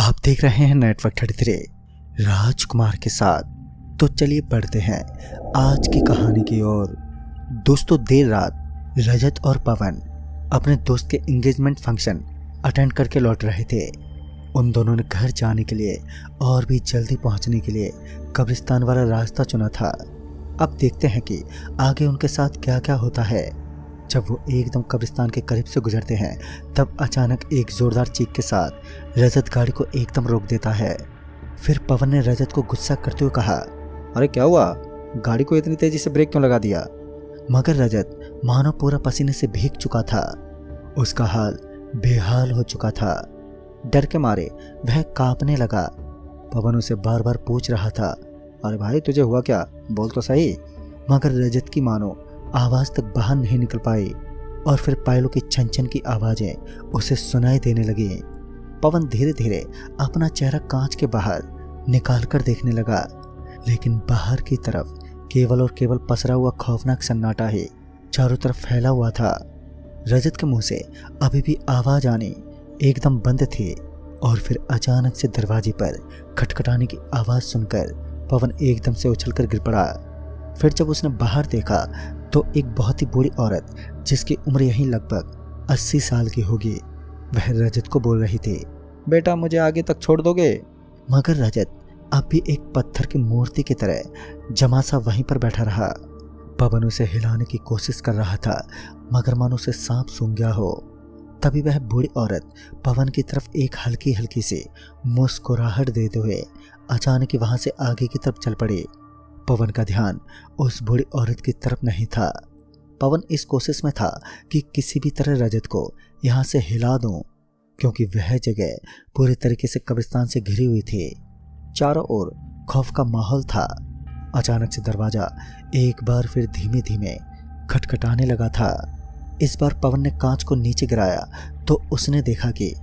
आप देख रहे हैं नेटवर्क 33 राजकुमार के साथ। तो चलिए बढ़ते हैं आज की कहानी की ओर। दोस्तों, देर रात रजत और पवन अपने दोस्त के एंगेजमेंट फंक्शन अटेंड करके लौट रहे थे। उन दोनों ने घर जाने के लिए और भी जल्दी पहुंचने के लिए कब्रिस्तान वाला रास्ता चुना था। अब देखते हैं कि आगे उनके साथ क्या क्या होता है। जब वो एकदम कब्रिस्तान के करीब से गुजरते हैं तब अचानक एक जोरदार चीख के साथ रजत गाड़ी को एकदम रोक देता है। फिर पवन ने रजत को गुस्सा करते हुए कहा, अरे क्या हुआ, गाड़ी को इतनी तेजी से ब्रेक क्यों लगा दिया? मगर रजत मानो पूरा पसीने से भीग चुका था। उसका हाल बेहाल हो चुका था। डर के मारे वह कांपने लगा। पवन उसे बार बार पूछ रहा था, अरे भाई तुझे हुआ क्या, बोल तो सही। मगर रजत की मानो आवाज तक बाहर नहीं निकल पाई और फिर पायलों की छन छन की आवाजें उसे सुनाई देने लगी। पवन धीरे धीरे अपना चेहरा कांच के बाहर निकाल कर देखने लगा, लेकिन बाहर की तरफ केवल और केवल पसरा हुआ खौफनाक सन्नाटा ही चारों तरफ फैला हुआ था। रजत के मुंह से अभी भी आवाज आनी एकदम बंद थी और फिर अचानक से दरवाजे पर खटखटाने की आवाज सुनकर पवन एकदम से उछलकर गिर पड़ा। फिर जब उसने बाहर देखा तो एक बहुत ही बूढ़ी औरत जिसकी उम्र यही लगभग 80 साल की होगी, वह रजत को बोल रही थी, बेटा मुझे आगे तक छोड़ दोगे? मगर रजत अब भी एक पत्थर की मूर्ति की तरह जमा सा वहीं पर बैठा रहा। पवन उसे हिलाने की कोशिश कर रहा था मगर मानो उसे सांप सूंघ गया हो। तभी वह बूढ़ी औरत पवन की तरफ एक हल्की हल्की सी मुस्कुराहट देते हुए अचानक ही वहां से आगे की तरफ चल पड़ी। पवन का ध्यान उस बूढ़ी औरत की तरफ नहीं था। पवन इस कोशिश में था कि किसी भी तरह रजत को यहाँ से हिला दूं, क्योंकि वह जगह पूरी तरीके से कब्रिस्तान से घिरी हुई थी। चारों ओर खौफ का माहौल था। अचानक से दरवाजा एक बार फिर धीमे धीमे खटखटाने लगा था। इस बार पवन ने कांच को नीचे गिराया तो उसने देखा कि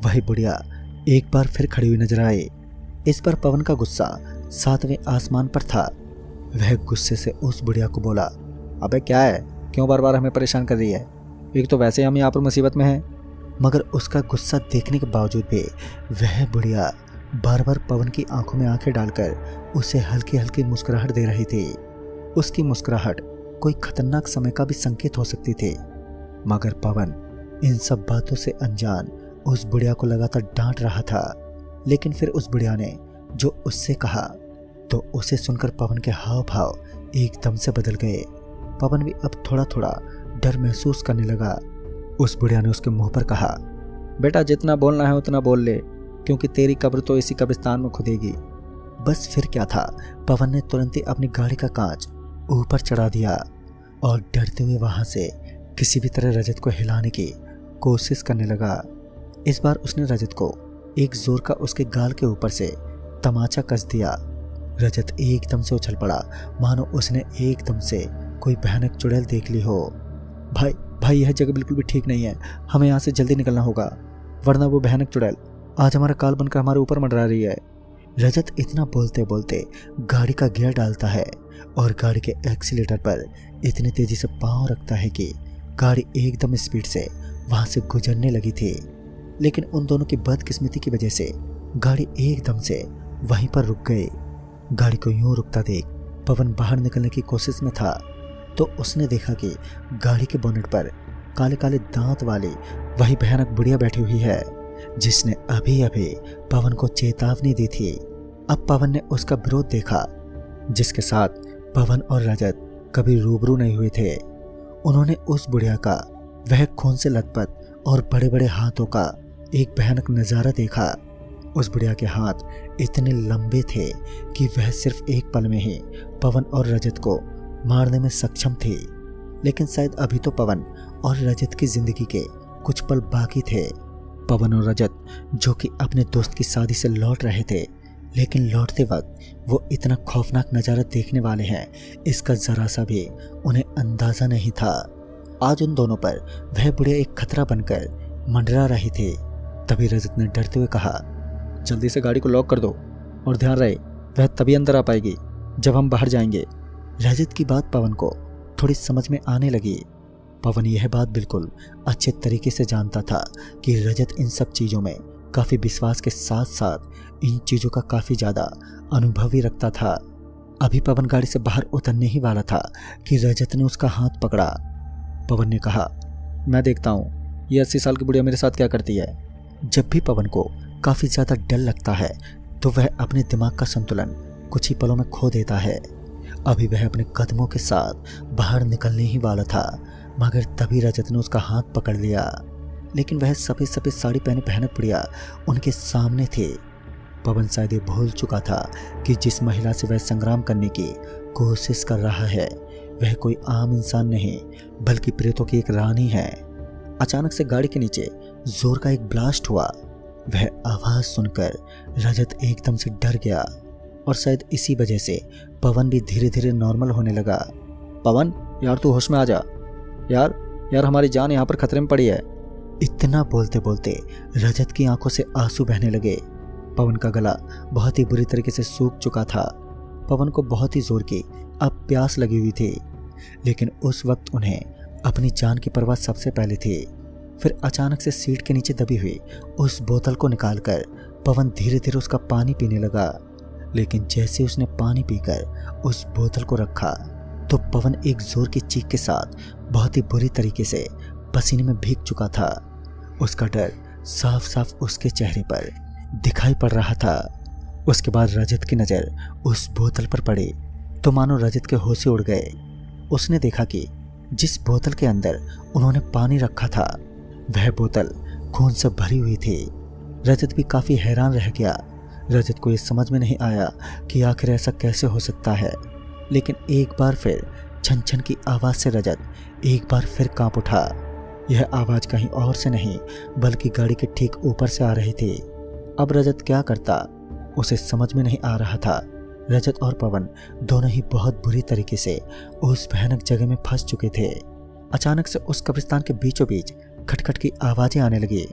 वही बुढ़िया एक बार फिर खड़ी हुई नजर आई। इस बार पवन का गुस्सा 7वें आसमान पर था। वह गुस्से से उस बुढ़िया को बोला, अबे क्या है, क्यों बार बार हमें परेशान कर रही है? एक तो वैसे हम यहाँ पर मुसीबत में हैं। मगर उसका गुस्सा देखने के बावजूद भी वह बुढ़िया बार बार पवन की आंखों में आंखें डालकर उसे हल्की हल्की मुस्कुराहट दे रही थी। उसकी मुस्कुराहट कोई खतरनाक समय का भी संकेत हो सकती थी। मगर पवन इन सब बातों से अनजान उस बुढ़िया को लगातार डांट रहा था। लेकिन फिर उस बुढ़िया ने जो उससे कहा तो उसे सुनकर पवन के हाव भाव एकदम से बदल गए। पवन भी अब थोड़ा थोड़ा डर महसूस करने लगा। उस बुढ़िया ने उसके मुंह पर कहा, बेटा जितना बोलना है उतना बोल ले, क्योंकि तेरी कब्र तो इसी कब्रिस्तान में खुदेगी। बस फिर क्या था, पवन ने तुरंत ही अपनी गाड़ी का कांच ऊपर चढ़ा दिया और डरते हुए वहां से किसी भी तरह रजत को हिलाने की कोशिश करने लगा। इस बार उसने रजत को एक जोर का उसके गाल के ऊपर से तमाचा कस दिया। रजत एकदम से उछल पड़ा मानो उसने एकदम से कोई भयानक चुड़ैल देख ली हो। भाई यह जगह बिल्कुल भी ठीक नहीं है, हमें यहाँ से जल्दी निकलना होगा, वरना वो भयानक चुड़ैल आज हमारा काल बनकर हमारे ऊपर मंडरा रही है। रजत इतना बोलते बोलते गाड़ी का गियर डालता है और गाड़ी के एक्सीलेटर पर इतनी तेजी से पांव रखता है कि गाड़ी एकदम स्पीड से वहां से गुजरने लगी थी। लेकिन उन दोनों की बदकिस्मती की वजह से गाड़ी एकदम से वहीं पर रुक गई। गाड़ी को यूं रुकता देख पवन बाहर निकलने की कोशिश में था तो उसने देखा कि गाड़ी के बोनेट पर काले काले दांत वाली वही भयानक बुढ़िया बैठी हुई है, जिसने अभी अभी पवन को चेतावनी दी थी। अब पवन ने उसका विरोध देखा, जिसके साथ पवन और रजत कभी रूबरू नहीं हुए थे। उन्होंने उस बुढ़िया का वह खून से लथपथ और बड़े बड़े हाथों का एक भयानक नजारा देखा। उस बुढ़िया के हाथ इतने लंबे थे कि वह सिर्फ एक पल में ही पवन और रजत को मारने में सक्षम थी। लेकिन शायद अभी तो पवन और रजत की जिंदगी के कुछ पल बाकी थे। पवन और रजत जो कि अपने दोस्त की शादी से लौट रहे थे, लेकिन लौटते वक्त वो इतना खौफनाक नज़ारा देखने वाले हैं, इसका जरा सा भी उन्हें अंदाजा नहीं था। आज उन दोनों पर वह बुढ़िया एक खतरा बनकर मंडरा रही थी। तभी रजत ने डरते हुए कहा, जल्दी से गाड़ी को लॉक कर दो और ध्यान रहे वह तभी अंदर आ पाएगी जब हम बाहर जाएंगे। रजत की बात पवन को थोड़ी समझ में आने लगी। पवन यह बात बिल्कुल अच्छे तरीके से जानता था कि रजत इन सब चीज़ों में काफ़ी विश्वास के साथ साथ इन चीज़ों का काफ़ी ज़्यादा अनुभव भी रखता था। अभी पवन गाड़ी से बाहर उतरने ही वाला था कि रजत ने उसका हाथ पकड़ा। पवन ने कहा, मैं देखता हूँ ये 80 साल की बुढ़िया मेरे साथ क्या करती है। जब भी पवन को काफ़ी ज़्यादा डर लगता है तो वह अपने दिमाग का संतुलन कुछ ही पलों में खो देता है। अभी वह अपने कदमों के साथ बाहर निकलने ही वाला था, मगर तभी रजत ने उसका हाथ पकड़ लिया। लेकिन वह सफ़ेद सफ़ेद साड़ी पहने भयानक बुढ़िया उनके सामने थे। पवन शायद ये भूल चुका था कि जिस महिला से वह संग्राम करने की कोशिश कर रहा है वह कोई आम इंसान नहीं बल्कि प्रेतों की एक रानी है। अचानक से गाड़ी के नीचे जोर का एक ब्लास्ट हुआ। वह आवाज़ सुनकर रजत एकदम से डर गया और शायद इसी वजह से पवन भी धीरे धीरे नॉर्मल होने लगा। पवन यार तू होश में आ जा। यार हमारी जान यहाँ पर खतरे में पड़ी है। इतना बोलते बोलते रजत की आंखों से आंसू बहने लगे। पवन का गला बहुत ही बुरी तरीके से सूख चुका था। पवन को बहुत ही जोर की अब प्यास लगी हुई थी, लेकिन उस वक्त उन्हें अपनी जान की परवाह सबसे पहले थी। फिर अचानक से सीट के नीचे दबी हुई उस बोतल को निकालकर पवन धीरे धीरे उसका पानी पीने लगा। लेकिन जैसे उसने पानी पीकर उस बोतल को रखा तो पवन एक जोर की चीख के साथ बहुत ही बुरी तरीके से पसीने में भीग चुका था। उसका डर साफ साफ उसके चेहरे पर दिखाई पड़ रहा था। उसके बाद रजत की नज़र उस बोतल पर पड़ी तो मानो रजत के होश उड़ गए। उसने देखा कि जिस बोतल के अंदर उन्होंने पानी रखा था वह बोतल खून से भरी हुई थी। रजत भी काफ़ी हैरान रह गया। रजत को ये समझ में नहीं आया कि आखिर ऐसा कैसे हो सकता है। लेकिन एक बार फिर छन छन की आवाज़ से रजत एक बार फिर कांप उठा। यह आवाज़ कहीं और से नहीं बल्कि गाड़ी के ठीक ऊपर से आ रही थी। अब रजत क्या करता उसे समझ में नहीं आ रहा था। रजत और पवन दोनों ही बहुत बुरी तरीके से उस भयानक जगह में फंस चुके थे। अचानक से उस कब्रिस्तान के बीचों बीच खटखट की आवाज़ें आने लगी।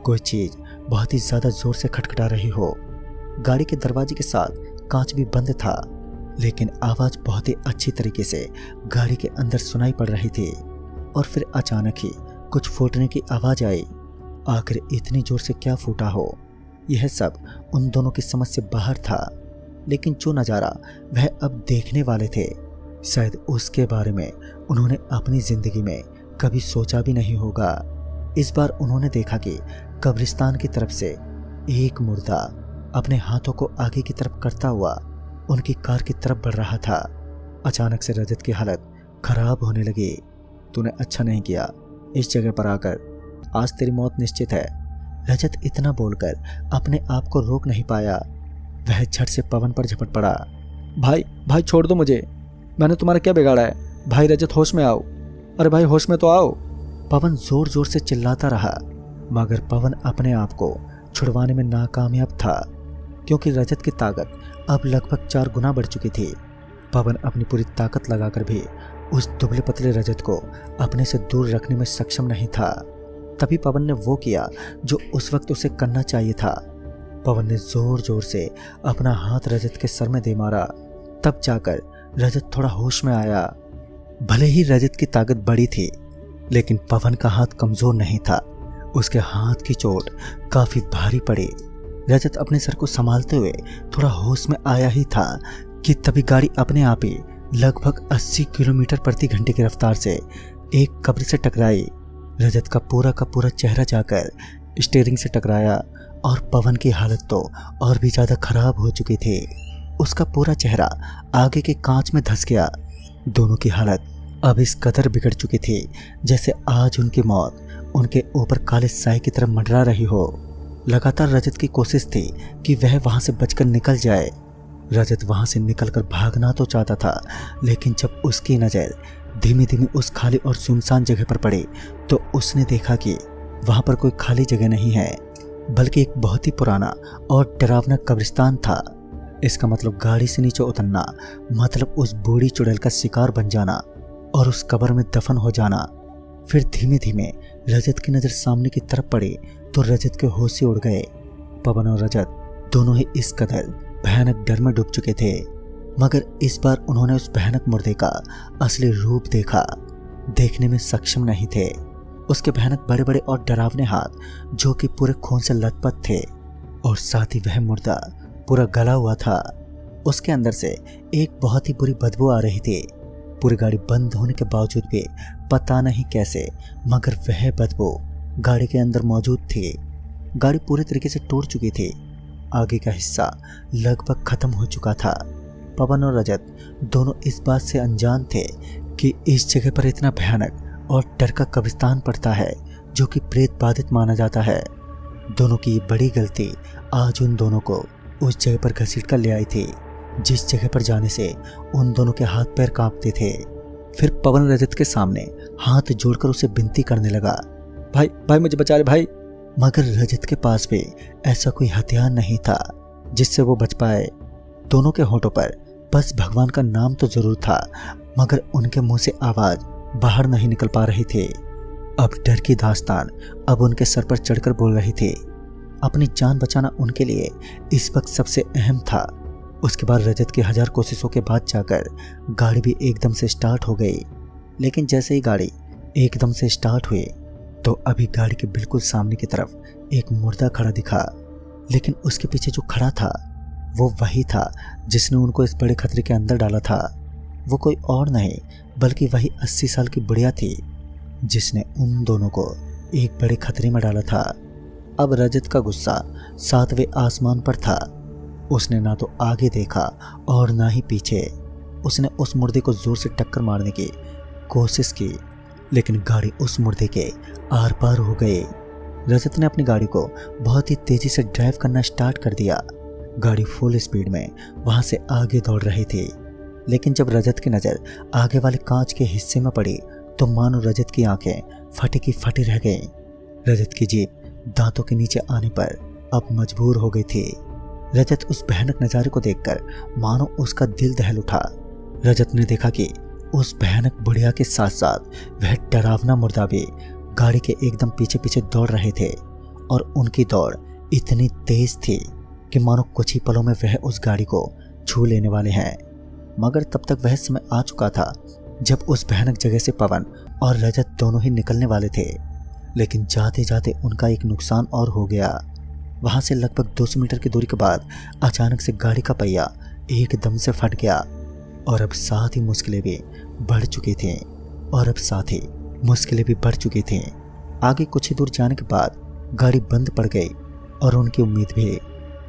कोई चीज़ बहुत ही ज़्यादा ज़ोर से खटखटा रही हो। गाड़ी के दरवाजे के साथ कांच भी बंद था, लेकिन आवाज़ बहुत ही अच्छी तरीके से गाड़ी के अंदर सुनाई पड़ रही थी। और फिर अचानक ही कुछ फूटने की आवाज़ आई। आखिर इतनी जोर से क्या फूटा हो, यह सब उन दोनों की समझ से बाहर था। लेकिन जो नज़ारा वह अब देखने वाले थे शायद उसके बारे में उन्होंने अपनी ज़िंदगी में कभी सोचा भी नहीं होगा। इस बार उन्होंने देखा कि कब्रिस्तान की तरफ से एक मुर्दा अपने हाथों को आगे की तरफ करता हुआ उनकी कार की तरफ बढ़ रहा था। अचानक से रजत की हालत खराब होने लगी। तूने अच्छा नहीं किया इस जगह पर आकर, आज तेरी मौत निश्चित है। रजत इतना बोलकर अपने आप को रोक नहीं पाया। वह झट से पवन पर झपट पड़ा। भाई छोड़ दो मुझे, मैंने तुम्हारा क्या बिगाड़ा है। भाई रजत होश में आओ, अरे भाई होश में तो आओ। पवन जोर जोर से चिल्लाता रहा, मगर पवन अपने आप को छुड़वाने में नाकामयाब था, क्योंकि रजत की ताकत अब लगभग 4 गुना बढ़ चुकी थी। पवन अपनी पूरी ताकत लगाकर भी उस दुबले पतले रजत को अपने से दूर रखने में सक्षम नहीं था। तभी पवन ने वो किया जो उस वक्त उसे करना चाहिए था। पवन ने जोर जोर से अपना हाथ रजत के सर में दे मारा। तब जाकर रजत थोड़ा होश में आया। भले ही रजत की ताकत बड़ी थी, लेकिन पवन का हाथ कमजोर नहीं था। उसके हाथ की चोट काफी भारी पड़ी। रजत अपने सर को संभालते हुए थोड़ा होश में आया ही था कि तभी गाड़ी अपने आप ही लगभग 80 किलोमीटर प्रति घंटे की रफ्तार से एक कब्र से टकराई। रजत का पूरा चेहरा जाकर स्टीयरिंग से टकराया और पवन की हालत तो और भी ज़्यादा खराब हो चुकी थी। उसका पूरा चेहरा आगे के कांच में धंस गया। दोनों की हालत अब इस कदर बिगड़ चुकी थी जैसे आज उनकी मौत उनके ऊपर काले साए की तरह मंडरा रही हो। लगातार रजत की कोशिश थी कि वह वहां से बचकर निकल जाए। रजत वहां से निकलकर भागना तो चाहता था, लेकिन जब उसकी नज़र धीमे धीमे उस खाली और सुनसान जगह पर पड़ी तो उसने देखा कि वहां पर कोई खाली जगह नहीं है, बल्कि एक बहुत ही पुराना और डरावना कब्रिस्तान था। इसका मतलब गाड़ी से नीचे उतरना मतलब उस बूढ़ी चुड़ैल का शिकार बन जाना और उस कब्र में दफन हो जाना। फिर धीमे धीमे रजत की नज़र सामने की तरफ पड़ी तो रजत के होश उड़ गए। पवन और रजत दोनों ही इस कदर भयानक डर में डूब चुके थे, मगर इस बार उन्होंने उस भयानक मुर्दे का असली रूप देखने में सक्षम नहीं थे। उसके भयानक बड़े बड़े और डरावने हाथ जो कि पूरे खून से लथपथ थे, और साथ ही वह मुर्दा पूरा गला हुआ था। उसके अंदर से एक बहुत ही बुरी बदबू आ रही थी। पूरी गाड़ी बंद होने के बावजूद भी पता नहीं कैसे मगर वह बदबू गाड़ी के अंदर मौजूद थी। गाड़ी पूरी तरीके से टूट चुकी थी। आगे का हिस्सा लगभग खत्म हो चुका था। पवन और रजत दोनों इस बात से अनजान थे कि इस जगह पर इतना भयानक और डर का कब्रिस्तान पड़ता है जो कि प्रेत बाधित माना जाता है। दोनों की ये बड़ी गलती आज उन दोनों को उस जगह पर घसीट कर ले आई थी जिस जगह पर जाने से उन दोनों के हाथ पैर कांपते थे। फिर पवन रजत के सामने हाथ जोड़कर उसे विनती करने लगा, भाई भाई मुझे बचा ले भाई। मगर रजत के पास भी ऐसा कोई हथियार नहीं था जिससे वो बच पाए। दोनों के होठों पर बस भगवान का नाम तो जरूर था, मगर उनके मुंह से आवाज बाहर नहीं निकल पा रही थी। अब डर की दास्तान अब उनके सर पर चढ़कर बोल रही थी। अपनी जान बचाना उनके लिए इस वक्त सबसे अहम था। उसके बाद रजत की 1000 कोशिशों के बाद जाकर गाड़ी भी एकदम से स्टार्ट हो गई। लेकिन जैसे ही गाड़ी एकदम से स्टार्ट हुई तो अभी गाड़ी के बिल्कुल सामने की तरफ एक मुर्दा खड़ा दिखा। लेकिन उसके पीछे जो खड़ा था वो वही था जिसने उनको इस बड़े खतरे के अंदर डाला था। वो कोई और नहीं बल्कि वही 80 साल की बुढ़िया थी जिसने उन दोनों को एक बड़े खतरे में डाला था। अब रजत का गुस्सा 7वें आसमान पर था। उसने ना तो आगे देखा और ना ही पीछे। उसने उस मुर्दे को जोर से टक्कर मारने की कोशिश की, लेकिन गाड़ी उस मुर्दे के आर पार हो गई। रजत ने अपनी गाड़ी को बहुत ही तेजी से ड्राइव करना स्टार्ट कर दिया। गाड़ी फुल स्पीड में वहां से आगे दौड़ रही थी। लेकिन जब रजत की नज़र आगे वाले कांच के हिस्से में पड़ी तो मानो रजत की आंखें फटी की फटी रह गईं। रजत की जीभ दांतों के नीचे आने पर अब मजबूर हो गई थी। रजत उस भयानक नज़ारे को देखकर मानो उसका दिल दहल उठा। रजत ने देखा कि उस भयानक बुढ़िया के साथ साथ वह डरावना मुर्दा भी गाड़ी के एकदम पीछे पीछे दौड़ रहे थे, और उनकी दौड़ इतनी तेज थी कि मानो कुछ ही पलों में वह उस गाड़ी को छू लेने वाले हैं। मगर तब तक वह समय आ चुका था जब उस भयानक जगह से पवन और रजत दोनों ही निकलने वाले थे। लेकिन जाते जाते उनका एक नुकसान और हो गया। वहां से लगभग 200 मीटर की दूरी के बाद अचानक से गाड़ी का पहिया एकदम से फट गया, और अब साथ ही मुश्किलें भी बढ़ चुकी थी। आगे कुछ ही दूर जाने के बाद गाड़ी बंद पड़ गई और उनकी उम्मीद भी।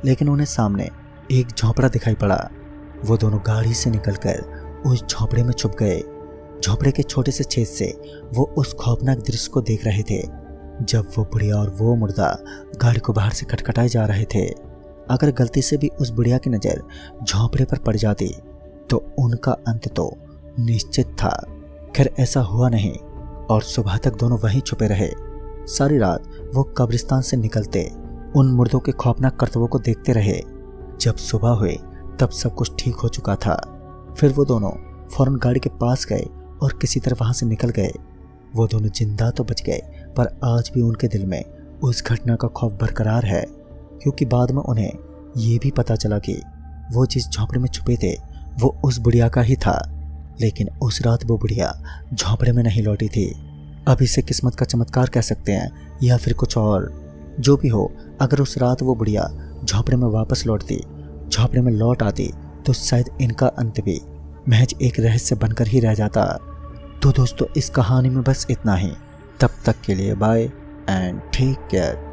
लेकिन उन्हें सामने एक झोपड़ा दिखाई पड़ा। वो दोनों गाड़ी से निकलकर उस झोपड़े में छुप गए। झोपड़े के छोटे से छेद से वो उस खौफनाक दृश्य को देख रहे थे जब वो बुढ़िया और वो मुर्दा गाड़ी को बाहर से खटखटाए जा रहे थे। अगर गलती से भी उस बुढ़िया की नज़र झोपड़े पर पड़ जाती तो उनका अंत तो निश्चित था। खैर ऐसा हुआ नहीं, और सुबह तक दोनों वहीं छुपे रहे। सारी रात वो कब्रिस्तान से निकलते उन मुर्दों के खौफनाक करतबों को देखते रहे। जब सुबह हुई तब सब कुछ ठीक हो चुका था। फिर वो दोनों फौरन गाड़ी के पास गए और किसी तरह वहां से निकल गए। वो दोनों जिंदा तो बच गए, पर आज भी उनके दिल में उस घटना का खौफ बरकरार है, क्योंकि बाद में उन्हें ये भी पता चला कि वो जिस झोंपड़े में छुपे थे वो उस बुढ़िया का ही था। लेकिन उस रात वो बुढ़िया झोंपड़े में नहीं लौटी थी। अब इसे किस्मत का चमत्कार कह सकते हैं या फिर कुछ और। जो भी हो, अगर उस रात वो बुढ़िया झोंपड़े में वापस लौटती, झोंपड़े में लौट आती, तो शायद इनका अंत भी महज एक रहस्य बनकर ही रह जाता। तो दोस्तों, इस कहानी में बस इतना ही। तब तक के लिए बाय एंड टेक केयर।